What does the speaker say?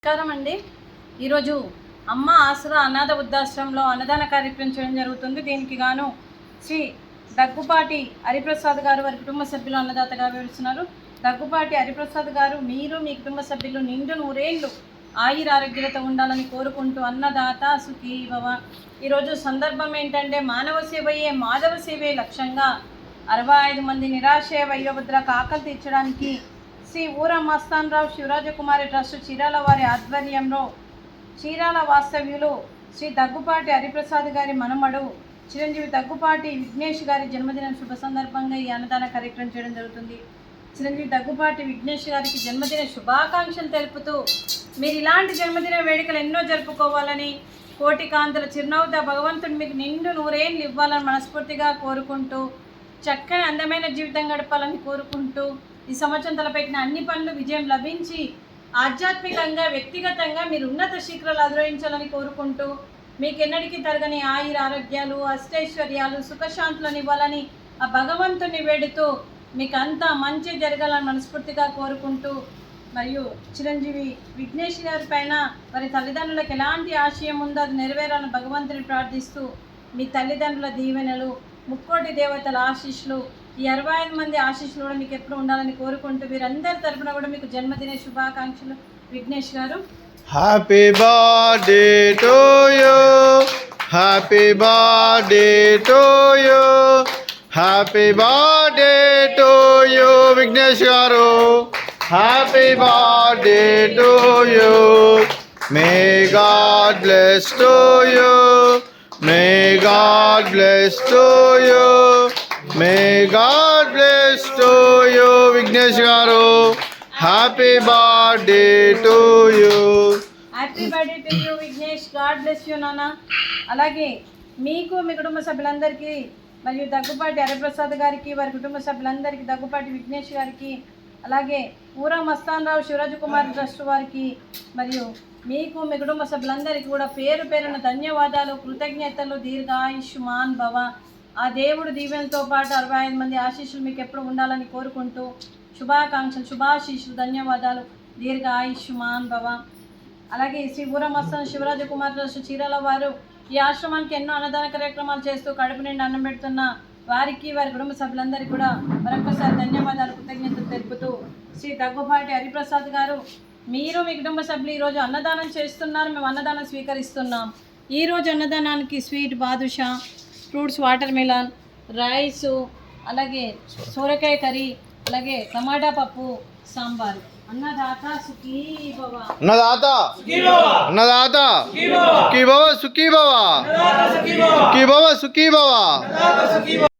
నమస్కారం అండి. ఈరోజు అమ్మ ఆసరా అనాథ వృద్ధాశ్రమంలో అన్నదాన కార్యక్రమం చేయడం జరుగుతుంది. దీనికి గాను శ్రీ దగ్గుపాటి హరిప్రసాద్ గారు వారి కుటుంబ సభ్యులు అన్నదాతగా వివరిస్తున్నారు. దగ్గుపాటి హరిప్రసాద్ గారు మీరు మీ కుటుంబ సభ్యులు నిండు నూరేళ్లు ఆయుర ఆరోగ్యాలతో ఉండాలని కోరుకుంటూ అన్నదాత సుఖీ భవ. ఈరోజు సందర్భం ఏంటంటే మానవ సేవయే మాధవ సేవే లక్ష్యంగా 65 మంది నిరాశ్రయ వయోవృద్ధులకు ఆకలి తీర్చడానికి శ్రీ ఊర మస్తానరావు శివరాజకుమారి ట్రస్ట్ చీరాల వారి ఆధ్వర్యంలో చీరాల వాస్తవ్యులు శ్రీ దగ్గుపాటి హరిప్రసాద్ గారి మనమడు చిరంజీవి దగ్గుపాటి విఘ్నేష్ గారి జన్మదిన శుభ సందర్భంగా ఈ అన్నదాన కార్యక్రమం చేయడం జరుగుతుంది. చిరంజీవి దగ్గుపాటి విఘ్నేష్ గారికి జన్మదిన శుభాకాంక్షలు తెలుపుతూ మీరు ఇలాంటి జన్మదిన వేడుకలు ఎన్నో జరుపుకోవాలని, కోటి కాంతుల చిరునవ్వుతో భగవంతుడు మీకు నిండు నూరేళ్ళు ఇవ్వాలని మనస్ఫూర్తిగా కోరుకుంటూ చక్కని అందమైన జీవితం గడపాలని కోరుకుంటూ ఈ సంవత్సరం తలపెట్టిన అన్ని పనులు విజయం లభించి ఆధ్యాత్మికంగా వ్యక్తిగతంగా మీరు ఉన్నత శిఖరాలు అధిరోహించాలని కోరుకుంటూ మీకు ఎన్నటికీ తరగని ఆయుర ఆరోగ్యాలు అష్టైశ్వర్యాలు సుఖశాంతులను ఇవ్వాలని ఆ భగవంతుని వేడుతూ మీకు అంతా మంచి జరగాలని మనస్ఫూర్తిగా కోరుకుంటూ మరియు చిరంజీవి విఘ్నేష్ గారి పైన వారి తల్లిదండ్రులకు ఎలాంటి ఆశయం ఉందో అది నెరవేరాలని భగవంతుని ప్రార్థిస్తూ మీ తల్లిదండ్రుల దీవెనలు, ముక్కోటి దేవతల ఆశీస్సులు, ఈ 65 మంది ఆశీస్సులు కూడా మీకు ఎప్పుడు ఉండాలని కోరుకుంటూ వీరందరి తరపున కూడా మీకు జన్మదిన శుభాకాంక్షలు. విఘ్నేష్ గారు, happy birthday to you, happy birthday to you, happy birthday to you Vignesh గారు, happy birthday to you. May God bless to you, may God bless to you, may God bless to you Vignesh గారు, happy birthday to you. Happy birthday to you Vignesh, God bless you నాన్న. అలాగే మీకు మీ కుటుంబ సభ్యులందరికీ మరియు దగ్గుపాటి హరిప్రసాద్ గారికి వారి కుటుంబ సభ్యులందరికీ, దగ్గుపాటి విఘ్నేష్ గారికి, అలాగే ఊర మస్తానరావు శివరాజకుమారి ట్రస్ట్ వారికి మరియు మీకు మీ కుటుంబ సభ్యులందరికీ కూడా పేరు పేరున ధన్యవాదాలు, కృతజ్ఞతలు, దీర్ఘాయుష్మాన్ భవ. ఆ దేవుడు దీవెనతో పాటు 65 మంది ఆశీస్సులు మీకు ఎప్పుడు ఉండాలని కోరుకుంటూ శుభాకాంక్షలు, శుభాశీస్సులు, ధన్యవాదాలు, దీర్ఘాయుష్మాన్ భవ. అలాగే శ్రీ ఊర మస్తాన శివరాజకుమారి ట్రస్ట్ చీరాల వారు ఈ ఆశ్రమానికి ఎన్నో అన్నదాన కార్యక్రమాలు చేస్తూ కడుపు నిండి అన్నం పెడుతున్న వారికి వారి కుటుంబ సభ్యులందరికీ కూడా మరొకసారి ధన్యవాదాలు, కృతజ్ఞతలు తెలుపుతూ శ్రీ దగ్గుపాటి హరిప్రసాద్ గారు మీరు మీ కుటుంబ సభ్యులు ఈరోజు అన్నదానం చేస్తున్నారు, మేము అన్నదానం స్వీకరిస్తున్నాం. ఈరోజు అన్నదానానికి sweet badusha, fruits watermelon, rice, అలాగే సోరకాయ కర్రీ, అలాగే టమాటా పప్పు, సాంబారు. అన్నదాత సుఖీ భవ, అన్నదాత అన్నదాత సుఖీ భవ, సుఖీ భవ, సుఖీ భవ, సుఖీ భవ.